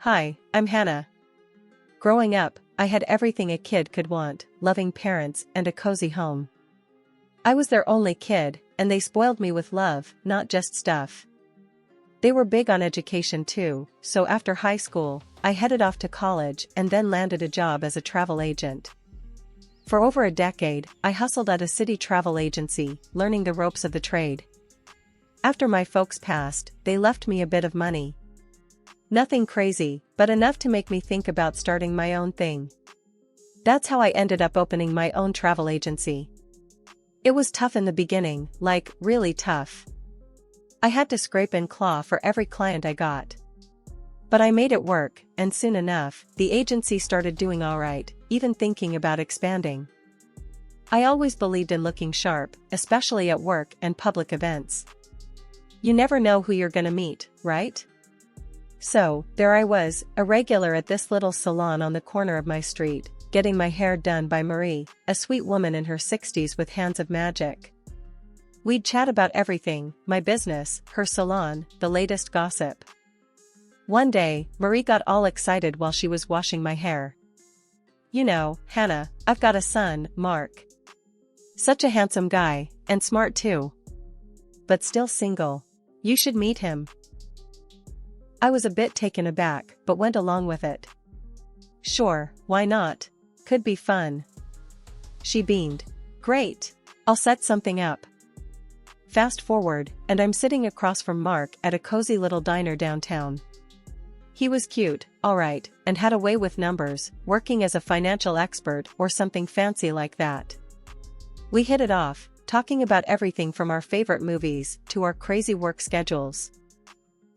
Hi, I'm Hannah. Growing up, I had everything a kid could want: loving parents and a cozy home. I was their only kid, and they spoiled me with love, not just stuff. They were big on education too, so after high school, I headed off to college and then landed a job as a travel agent. For over a decade, I hustled at a city travel agency, learning the ropes of the trade. After my folks passed, they left me a bit of money. Nothing crazy, but enough to make me think about starting my own thing. That's how I ended up opening my own travel agency. It was tough in the beginning, like, really tough. I had to scrape and claw for every client I got. But I made it work, and soon enough, the agency started doing alright, even thinking about expanding. I always believed in looking sharp, especially at work and public events. You never know who you're gonna meet, right? So, there I was, a regular at this little salon on the corner of my street, getting my hair done by Marie, a sweet woman in her 60s with hands of magic. We'd chat about everything: my business, her salon, the latest gossip. One day, Marie got all excited while she was washing my hair. "You know, Hannah, I've got a son, Mark. Such a handsome guy, and smart too. But still single. You should meet him." I was a bit taken aback, but went along with it. "Sure, why not? Could be fun." She beamed. "Great. I'll set something up." Fast forward, and I'm sitting across from Mark at a cozy little diner downtown. He was cute, alright, and had a way with numbers, working as a financial expert or something fancy like that. We hit it off, talking about everything from our favorite movies to our crazy work schedules.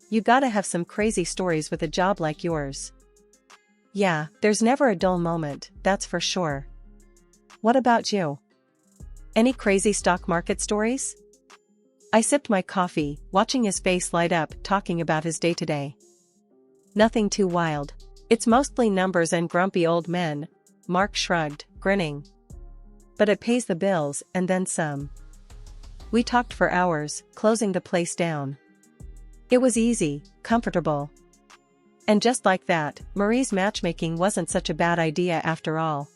"You gotta have some crazy stories with a job like yours." "Yeah, there's never a dull moment, that's for sure." "What about you? Any crazy stock market stories?" I sipped my coffee, watching his face light up, talking about his day-to-day. "Nothing too wild. It's mostly numbers and grumpy old men," Mark shrugged, grinning. "But it pays the bills, and then some." We talked for hours, closing the place down. It was easy, comfortable. And just like that, Marie's matchmaking wasn't such a bad idea after all.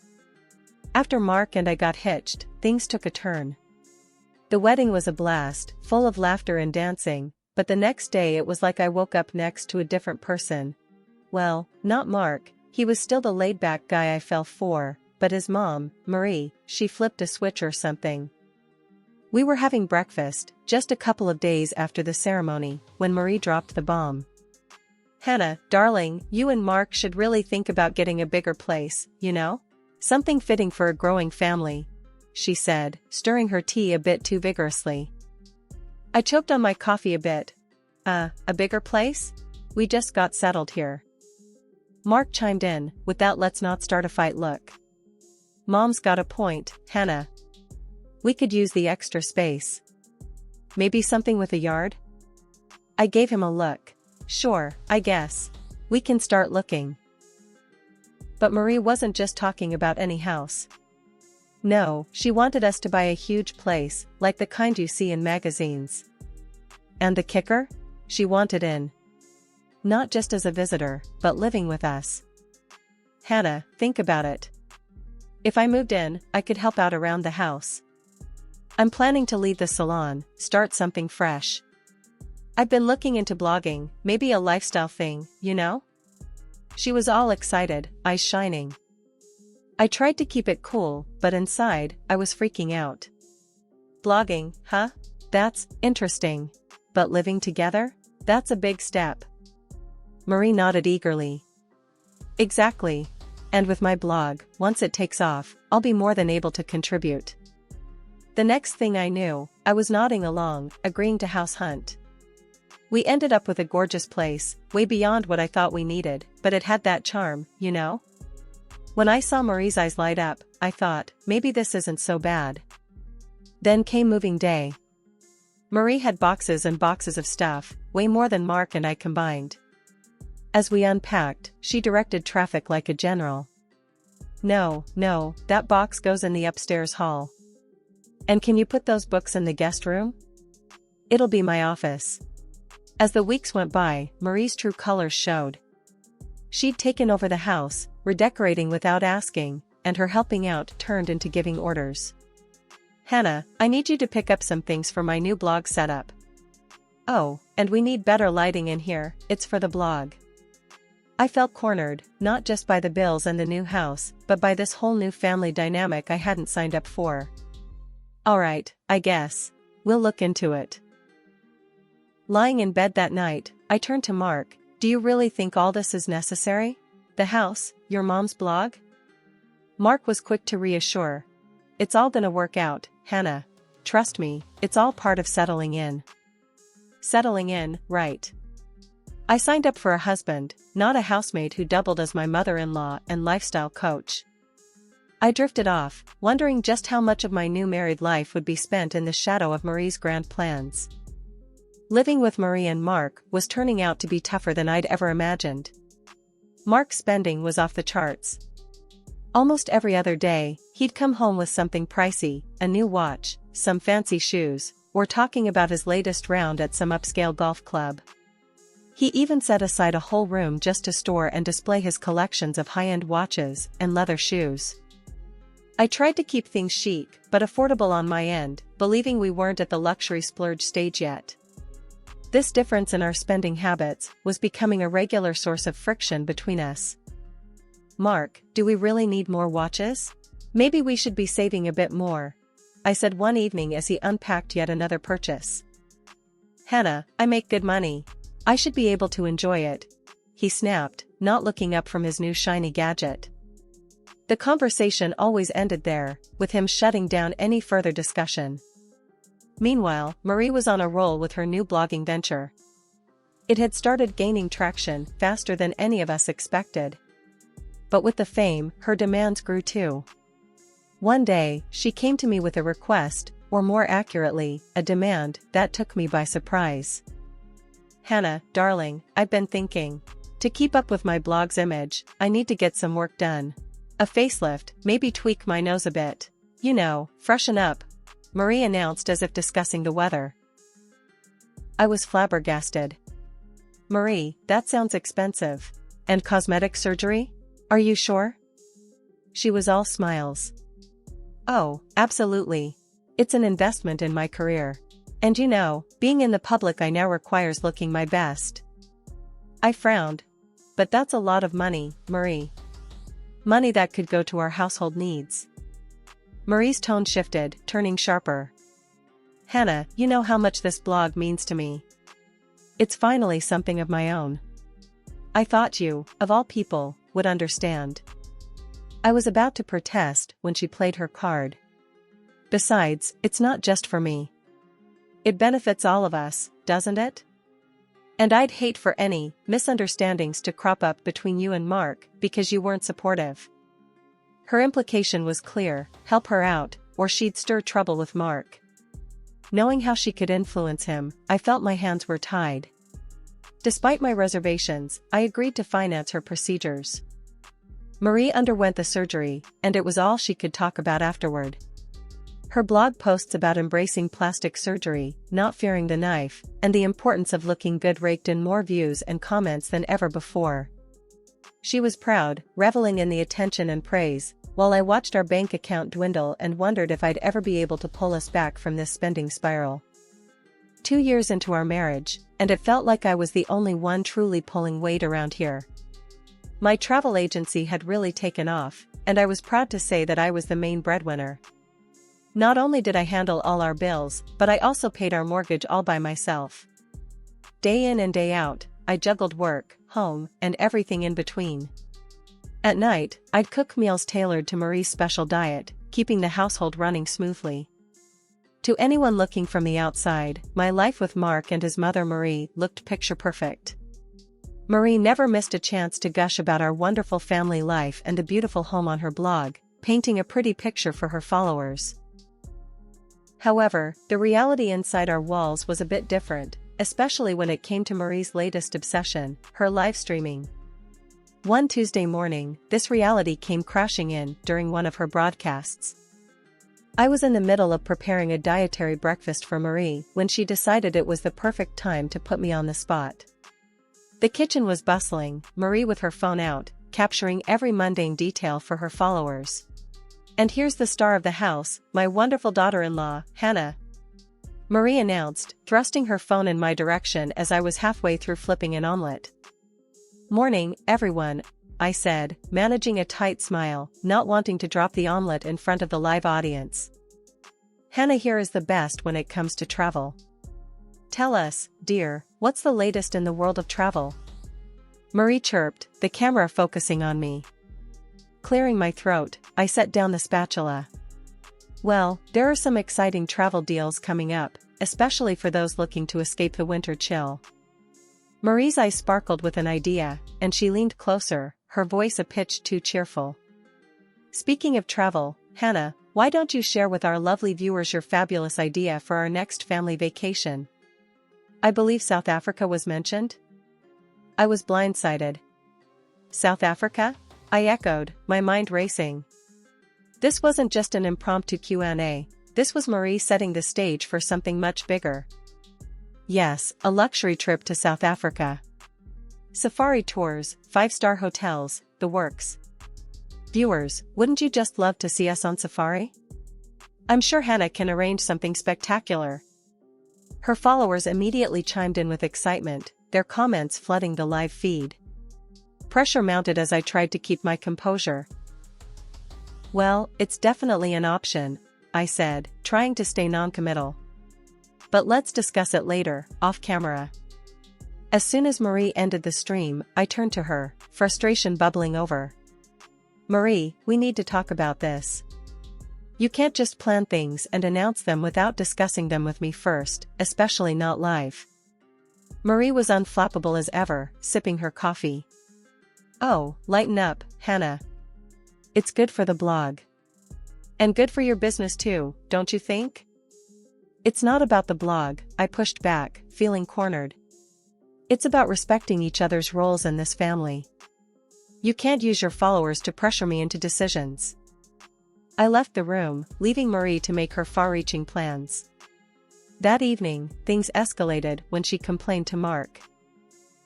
After Mark and I got hitched, things took a turn. The wedding was a blast, full of laughter and dancing, but the next day it was like I woke up next to a different person. Well, not Mark, he was still the laid-back guy I fell for, but his mom, Marie, she flipped a switch or something. We were having breakfast, just a couple of days after the ceremony, when Marie dropped the bomb. "Hannah, darling, you and Mark should really think about getting a bigger place, you know? Something fitting for a growing family," she said, stirring her tea a bit too vigorously. I choked on my coffee a bit. A bigger place? We just got settled here." Mark chimed in, with that "let's not start a fight" look. "Mom's got a point, Hannah. We could use the extra space. Maybe something with a yard?" I gave him a look. "Sure, I guess. We can start looking." But Marie wasn't just talking about any house. No, she wanted us to buy a huge place, like the kind you see in magazines. And the kicker? She wanted in. Not just as a visitor, but living with us. "Hannah, think about it. If I moved in, I could help out around the house. I'm planning to leave the salon, start something fresh. I've been looking into blogging, maybe a lifestyle thing, you know?" She was all excited, eyes shining. I tried to keep it cool, but inside, I was freaking out. "Blogging, huh? That's interesting. But living together? That's a big step." Marie nodded eagerly. "Exactly. And with my blog, once it takes off, I'll be more than able to contribute." The next thing I knew, I was nodding along, agreeing to house hunt. We ended up with a gorgeous place, way beyond what I thought we needed, but it had that charm, you know? When I saw Marie's eyes light up, I thought, maybe this isn't so bad. Then came moving day. Marie had boxes and boxes of stuff, way more than Mark and I combined. As we unpacked, she directed traffic like a general. No, that box goes in the upstairs hall. And can you put those books in the guest room? It'll be my office." As the weeks went by, Marie's true colors showed. She'd taken over the house, redecorating without asking, and her helping out turned into giving orders. "Hannah, I need you to pick up some things for my new blog setup." "Oh, and we need better lighting in here, it's for the blog." I felt cornered, not just by the bills and the new house, but by this whole new family dynamic I hadn't signed up for. "Alright, I guess. We'll look into it." Lying in bed that night, I turned to Mark. "Do you really think all this is necessary? The house, your mom's blog?" Mark was quick to reassure. "It's all gonna work out, Hannah. Trust me, it's all part of settling in." Settling in, right. I signed up for a husband, not a housemate who doubled as my mother-in-law and lifestyle coach. I drifted off, wondering just how much of my new married life would be spent in the shadow of Marie's grand plans. Living with Marie and Mark was turning out to be tougher than I'd ever imagined. Mark's spending was off the charts. Almost every other day, he'd come home with something pricey, a new watch, some fancy shoes, or talking about his latest round at some upscale golf club. He even set aside a whole room just to store and display his collections of high-end watches and leather shoes. I tried to keep things chic but affordable on my end, believing we weren't at the luxury splurge stage yet. This difference in our spending habits was becoming a regular source of friction between us. "Mark, do we really need more watches? Maybe we should be saving a bit more," I said one evening as he unpacked yet another purchase. "Hannah, I make good money. I should be able to enjoy it," he snapped, not looking up from his new shiny gadget. The conversation always ended there, with him shutting down any further discussion. Meanwhile, Marie was on a roll with her new blogging venture. It had started gaining traction faster than any of us expected. But with the fame, her demands grew too. One day, she came to me with a request, or more accurately, a demand that took me by surprise. "Hannah, darling, I've been thinking. To keep up with my blog's image, I need to get some work done. A facelift, maybe tweak my nose a bit. You know, freshen up," Marie announced as if discussing the weather. I was flabbergasted. "Marie, that sounds expensive. And cosmetic surgery? Are you sure?" She was all smiles. "Oh, absolutely. It's an investment in my career. And you know, being in the public eye now requires looking my best." I frowned. "But that's a lot of money, Marie. Money that could go to our household needs." Marie's tone shifted, turning sharper. "Hannah, you know how much this blog means to me. It's finally something of my own. I thought you, of all people, would understand." I was about to protest when she played her card. "Besides, it's not just for me. It benefits all of us, doesn't it? And I'd hate for any misunderstandings to crop up between you and Mark because you weren't supportive." Her implication was clear: help her out, or she'd stir trouble with Mark. Knowing how she could influence him, I felt my hands were tied. Despite my reservations, I agreed to finance her procedures. Marie underwent the surgery, and it was all she could talk about afterward. Her blog posts about embracing plastic surgery, not fearing the knife, and the importance of looking good raked in more views and comments than ever before. She was proud, reveling in the attention and praise, while I watched our bank account dwindle and wondered if I'd ever be able to pull us back from this spending spiral. 2 years into our marriage, and it felt like I was the only one truly pulling weight around here. My travel agency had really taken off, and I was proud to say that I was the main breadwinner. Not only did I handle all our bills, but I also paid our mortgage all by myself. Day in and day out, I juggled work, home, and everything in between. At night, I'd cook meals tailored to Marie's special diet, keeping the household running smoothly. To anyone looking from the outside, my life with Mark and his mother Marie looked picture perfect. Marie never missed a chance to gush about our wonderful family life and the beautiful home on her blog, painting a pretty picture for her followers. However, the reality inside our walls was a bit different, especially when it came to Marie's latest obsession, her live streaming. One Tuesday morning, this reality came crashing in during one of her broadcasts. I was in the middle of preparing a dietary breakfast for Marie when she decided it was the perfect time to put me on the spot. The kitchen was bustling, Marie with her phone out, capturing every mundane detail for her followers. "And here's the star of the house, my wonderful daughter-in-law, Hannah," Marie announced, thrusting her phone in my direction as I was halfway through flipping an omelette. "Morning, everyone," I said, managing a tight smile, not wanting to drop the omelette in front of the live audience. "Hannah here is the best when it comes to travel. Tell us, dear, what's the latest in the world of travel?" Marie chirped, the camera focusing on me. Clearing my throat, I set down the spatula. "Well, there are some exciting travel deals coming up, especially for those looking to escape the winter chill." Marie's eyes sparkled with an idea, and she leaned closer, her voice a pitch too cheerful. "Speaking of travel, Hannah, why don't you share with our lovely viewers your fabulous idea for our next family vacation?" "I believe South Africa was mentioned?" I was blindsided. "South Africa?" I echoed, my mind racing. This wasn't just an impromptu Q&A, this was Marie setting the stage for something much bigger. Yes, a luxury trip to South Africa. Safari tours, 5-star hotels, the works. Viewers, wouldn't you just love to see us on safari? I'm sure Hannah can arrange something spectacular. Her followers immediately chimed in with excitement, their comments flooding the live feed. Pressure mounted as I tried to keep my composure. "Well, it's definitely an option," I said, trying to stay non-committal. "But let's discuss it later, off camera." As soon as Marie ended the stream, I turned to her, frustration bubbling over. "Marie, we need to talk about this. You can't just plan things and announce them without discussing them with me first, especially not live." Marie was unflappable as ever, sipping her coffee. "Oh, lighten up, Hannah. It's good for the blog. And good for your business too, don't you think?" "It's not about the blog," I pushed back, feeling cornered. "It's about respecting each other's roles in this family. You can't use your followers to pressure me into decisions." I left the room, leaving Marie to make her far-reaching plans. That evening, things escalated when she complained to Mark.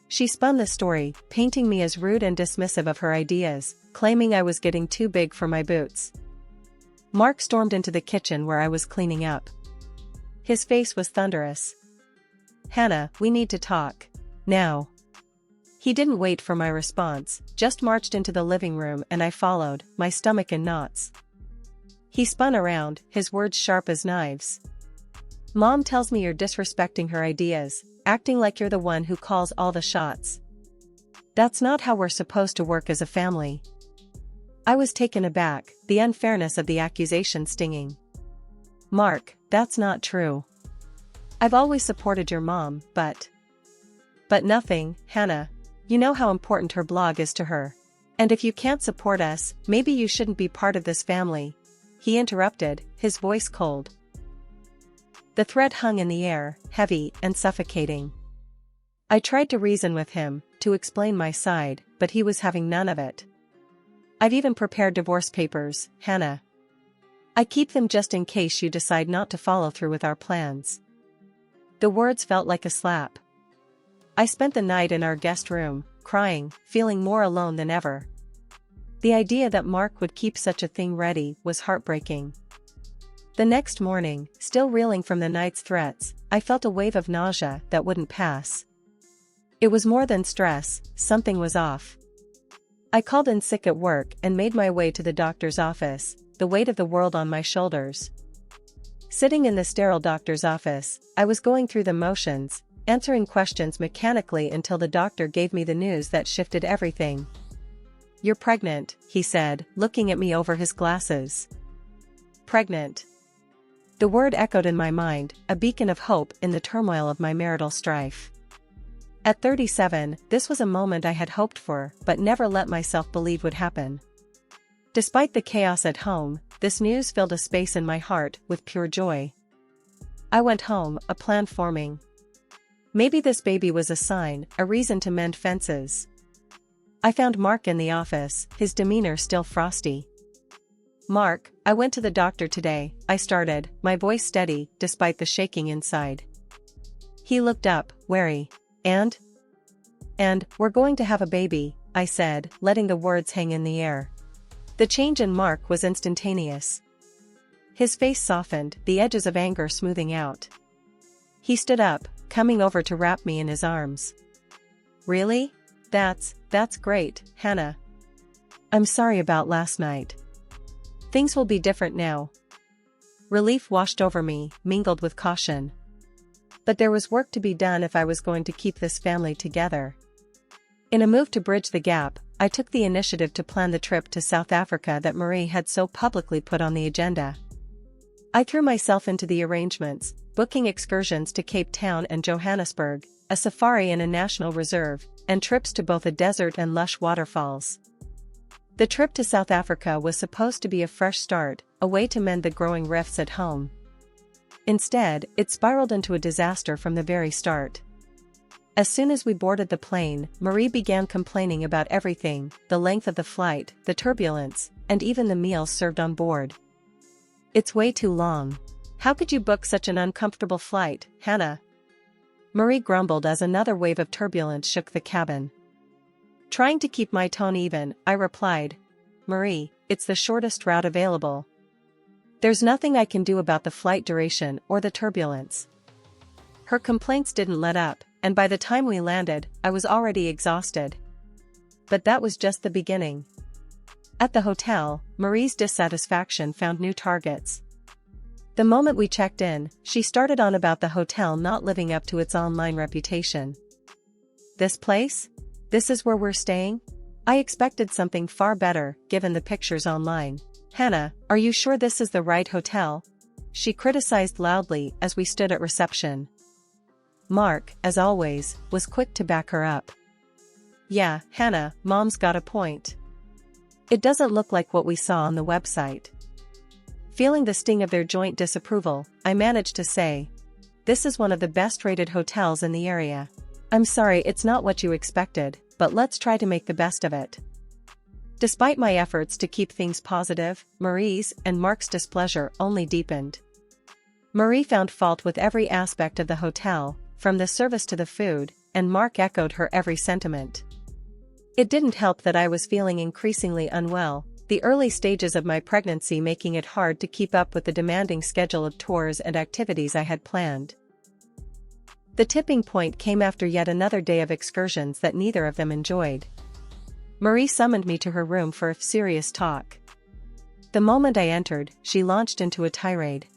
She spun the story, painting me as rude and dismissive of her ideas, claiming I was getting too big for my boots. Mark stormed into the kitchen where I was cleaning up. His face was thunderous. "Hannah, we need to talk. Now." He didn't wait for my response, just marched into the living room and I followed, my stomach in knots. He spun around, his words sharp as knives. "Mom tells me you're disrespecting her ideas, acting like you're the one who calls all the shots. That's not how we're supposed to work as a family." I was taken aback, the unfairness of the accusation stinging. "Mark, that's not true. I've always supported your mom, but nothing, Hannah. You know how important her blog is to her. And if you can't support us, maybe you shouldn't be part of this family," he interrupted, his voice cold. The threat hung in the air, heavy and suffocating. I tried to reason with him, to explain my side, but he was having none of it. "I've even prepared divorce papers, Hannah. I keep them just in case you decide not to follow through with our plans." The words felt like a slap. I spent the night in our guest room, crying, feeling more alone than ever. The idea that Mark would keep such a thing ready was heartbreaking. The next morning, still reeling from the night's threats, I felt a wave of nausea that wouldn't pass. It was more than stress, something was off. I called in sick at work and made my way to the doctor's office, the weight of the world on my shoulders. Sitting in the sterile doctor's office, I was going through the motions, answering questions mechanically until the doctor gave me the news that shifted everything. "You're pregnant," he said, looking at me over his glasses. Pregnant. The word echoed in my mind, a beacon of hope in the turmoil of my marital strife. At 37, this was a moment I had hoped for, but never let myself believe would happen. Despite the chaos at home, this news filled a space in my heart with pure joy. I went home, a plan forming. Maybe this baby was a sign, a reason to mend fences. I found Mark in the office, his demeanor still frosty. "Mark, I went to the doctor today," I started, my voice steady, despite the shaking inside. He looked up, wary. "And?" And, we're going to have a baby, I said, letting the words hang in the air. The change in Mark was instantaneous. His face softened, the edges of anger smoothing out. He stood up, coming over to wrap me in his arms. Really? That's great, Hannah. I'm sorry about last night. Things will be different now. Relief washed over me, mingled with caution. But there was work to be done if I was going to keep this family together. In a move to bridge the gap, I took the initiative to plan the trip to South Africa that Marie had so publicly put on the agenda. I threw myself into the arrangements, booking excursions to Cape Town and Johannesburg, a safari in a national reserve, and trips to both a desert and lush waterfalls. The trip to South Africa was supposed to be a fresh start, a way to mend the growing rifts at home. Instead, it spiraled into a disaster from the very start. As soon as we boarded the plane, Marie began complaining about everything, the length of the flight, the turbulence, and even the meals served on board. It's way too long. How could you book such an uncomfortable flight, Hannah? Marie grumbled as another wave of turbulence shook the cabin. Trying to keep my tone even, I replied, Marie, it's the shortest route available. There's nothing I can do about the flight duration or the turbulence. Her complaints didn't let up, and by the time we landed, I was already exhausted. But that was just the beginning. At the hotel, Marie's dissatisfaction found new targets. The moment we checked in, she started on about the hotel not living up to its online reputation. This place? This is where we're staying? I expected something far better, given the pictures online. Hannah, are you sure this is the right hotel? She criticized loudly as we stood at reception. Mark, as always, was quick to back her up. Yeah, Hannah, Mom's got a point. It doesn't look like what we saw on the website. Feeling the sting of their joint disapproval, I managed to say, this is one of the best-rated hotels in the area. I'm sorry it's not what you expected, but let's try to make the best of it. Despite my efforts to keep things positive, Marie's and Mark's displeasure only deepened. Marie found fault with every aspect of the hotel, from the service to the food, and Mark echoed her every sentiment. It didn't help that I was feeling increasingly unwell, the early stages of my pregnancy making it hard to keep up with the demanding schedule of tours and activities I had planned. The tipping point came after yet another day of excursions that neither of them enjoyed. Marie summoned me to her room for a serious talk. The moment I entered, she launched into a tirade.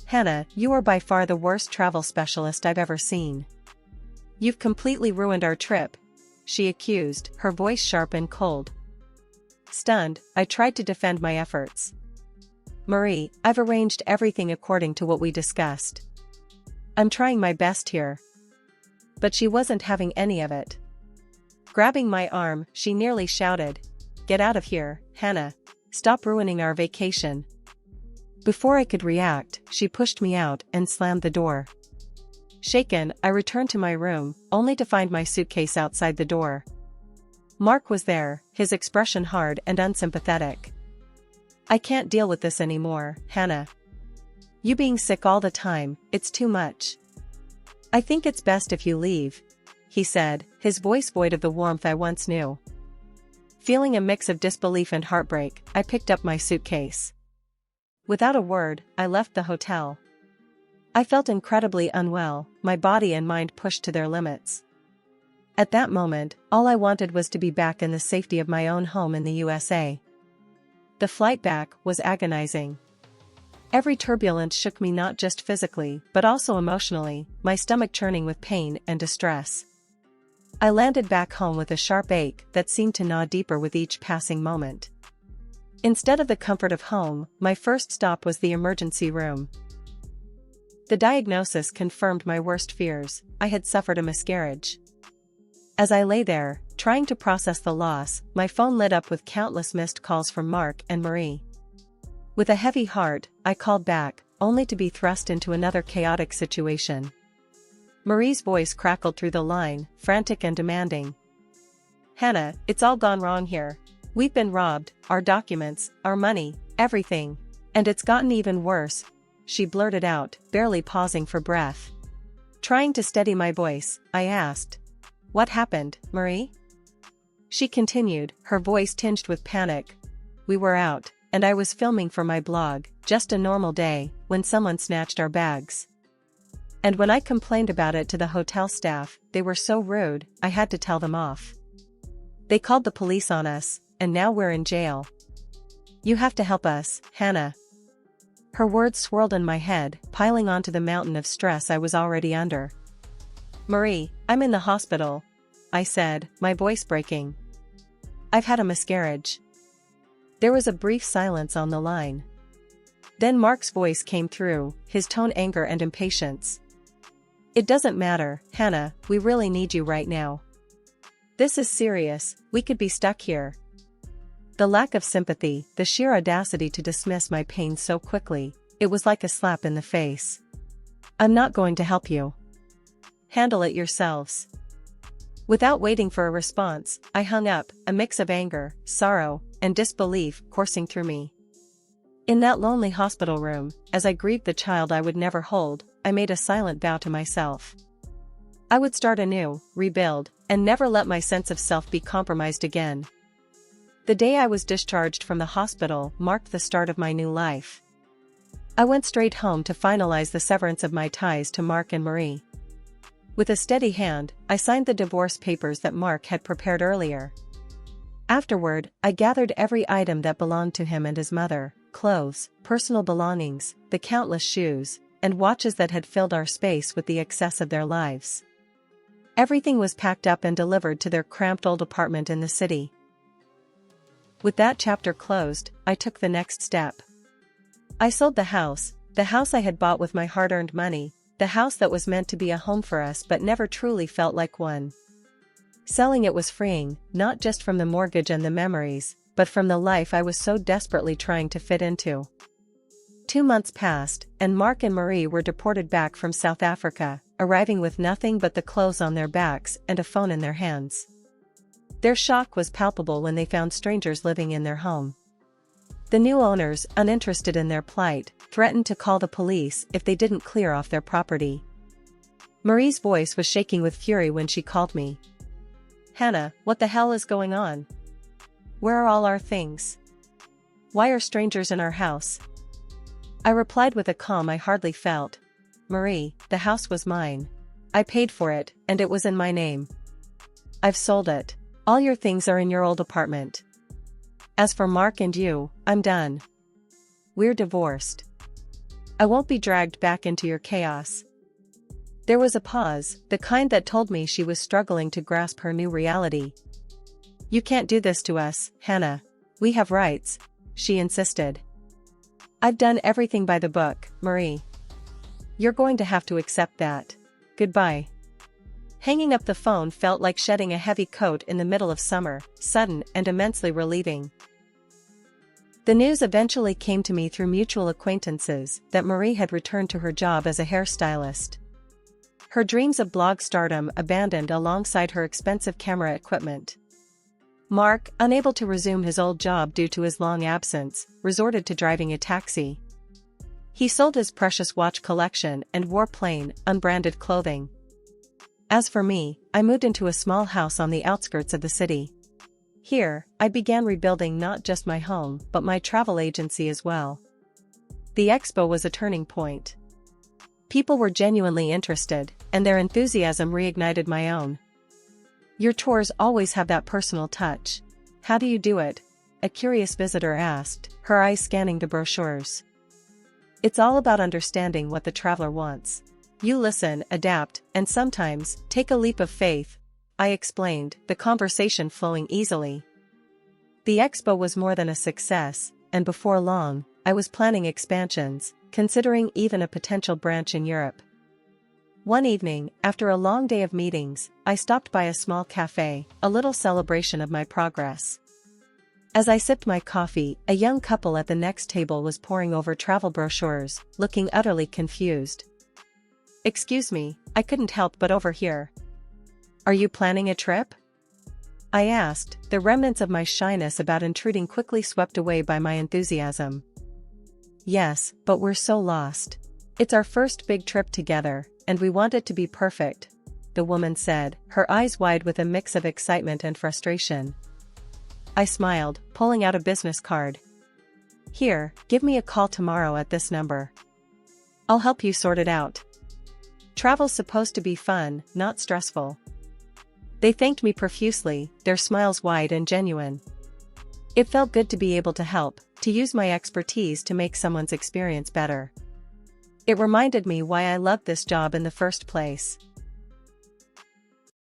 Hannah, you are by far the worst travel specialist I've ever seen. You've completely ruined our trip, she accused, her voice sharp and cold. Stunned, I tried to defend my efforts. Marie, I've arranged everything according to what we discussed. I'm trying my best here. But she wasn't having any of it. Grabbing my arm, she nearly shouted, Get out of here, Hannah. Stop ruining our vacation. Before I could react, she pushed me out and slammed the door. Shaken, I returned to my room, only to find my suitcase outside the door. Mark was there, his expression hard and unsympathetic. I can't deal with this anymore, Hannah. You being sick all the time, it's too much. I think it's best if you leave, he said, his voice void of the warmth I once knew. Feeling a mix of disbelief and heartbreak, I picked up my suitcase. Without a word, I left the hotel. I felt incredibly unwell, my body and mind pushed to their limits. At that moment, all I wanted was to be back in the safety of my own home in the USA. The flight back was agonizing. Every turbulence shook me not just physically, but also emotionally, my stomach churning with pain and distress. I landed back home with a sharp ache that seemed to gnaw deeper with each passing moment. Instead of the comfort of home, my first stop was the emergency room. The diagnosis confirmed my worst fears. I had suffered a miscarriage. As I lay there, trying to process the loss, my phone lit up with countless missed calls from Mark and Marie. With a heavy heart, I called back, only to be thrust into another chaotic situation. Marie's voice crackled through the line, frantic and demanding. Hannah, it's all gone wrong here. We've been robbed, our documents, our money, everything. And it's gotten even worse, she blurted out, barely pausing for breath. Trying to steady my voice, I asked. What happened, Marie? She continued, her voice tinged with panic. We were out, and I was filming for my blog, just a normal day, when someone snatched our bags. And when I complained about it to the hotel staff, they were so rude, I had to tell them off. They called the police on us, and now we're in jail. You have to help us, Hannah. Her words swirled in my head, piling onto the mountain of stress I was already under. Marie, I'm in the hospital, I said, my voice breaking. I've had a miscarriage. There was a brief silence on the line. Then Mark's voice came through, his tone anger and impatience. It doesn't matter, Hannah, we really need you right now. This is serious, we could be stuck here. The lack of sympathy, the sheer audacity to dismiss my pain so quickly, it was like a slap in the face. I'm not going to help you. Handle it yourselves. Without waiting for a response, I hung up, a mix of anger, sorrow, and disbelief coursing through me. In that lonely hospital room, as I grieved the child I would never hold, I made a silent vow to myself. I would start anew, rebuild, and never let my sense of self be compromised again. The day I was discharged from the hospital marked the start of my new life. I went straight home to finalize the severance of my ties to Mark and Marie. With a steady hand, I signed the divorce papers that Mark had prepared earlier. Afterward, I gathered every item that belonged to him and his mother, clothes, personal belongings, the countless shoes, and watches that had filled our space with the excess of their lives. Everything was packed up and delivered to their cramped old apartment in the city. With that chapter closed, I took the next step. I sold the house I had bought with my hard-earned money, the house that was meant to be a home for us but never truly felt like one. Selling it was freeing, not just from the mortgage and the memories, but from the life I was so desperately trying to fit into. 2 months passed, and Mark and Marie were deported back from South Africa, arriving with nothing but the clothes on their backs and a phone in their hands. Their shock was palpable when they found strangers living in their home. The new owners, uninterested in their plight, threatened to call the police if they didn't clear off their property. Marie's voice was shaking with fury when she called me. Hannah, what the hell is going on? Where are all our things? Why are strangers in our house? I replied with a calm I hardly felt. Marie, the house was mine. I paid for it, and it was in my name. I've sold it. All your things are in your old apartment. As for Mark and you, I'm done. We're divorced. I won't be dragged back into your chaos. There was a pause, the kind that told me she was struggling to grasp her new reality. You can't do this to us, Hannah. We have rights, she insisted. I've done everything by the book, Marie. You're going to have to accept that. Goodbye. Hanging up the phone felt like shedding a heavy coat in the middle of summer, sudden and immensely relieving. The news eventually came to me through mutual acquaintances that Marie had returned to her job as a hairstylist. Her dreams of blog stardom abandoned alongside her expensive camera equipment. Mark, unable to resume his old job due to his long absence, resorted to driving a taxi. He sold his precious watch collection and wore plain, unbranded clothing. As for me, I moved into a small house on the outskirts of the city. Here, I began rebuilding not just my home but my travel agency as well. The expo was a turning point. People were genuinely interested, and their enthusiasm reignited my own. Your tours always have that personal touch. How do you do it? A curious visitor asked, her eyes scanning the brochures. It's all about understanding what the traveler wants. You listen, adapt, and sometimes, take a leap of faith, I explained, the conversation flowing easily. The expo was more than a success, and before long, I was planning expansions, considering even a potential branch in Europe. One evening, after a long day of meetings, I stopped by a small cafe, a little celebration of my progress. As I sipped my coffee, a young couple at the next table was poring over travel brochures, looking utterly confused. Excuse me, I couldn't help but overhear. Are you planning a trip? I asked, the remnants of my shyness about intruding quickly swept away by my enthusiasm. Yes, but we're so lost. It's our first big trip together, and we want it to be perfect. the woman said, her eyes wide with a mix of excitement and frustration. I smiled, pulling out a business card. Here, give me a call tomorrow at this number. I'll help you sort it out. Travel's supposed to be fun, not stressful. They thanked me profusely, their smiles wide and genuine. It felt good to be able to help, to use my expertise to make someone's experience better. It reminded me why I loved this job in the first place.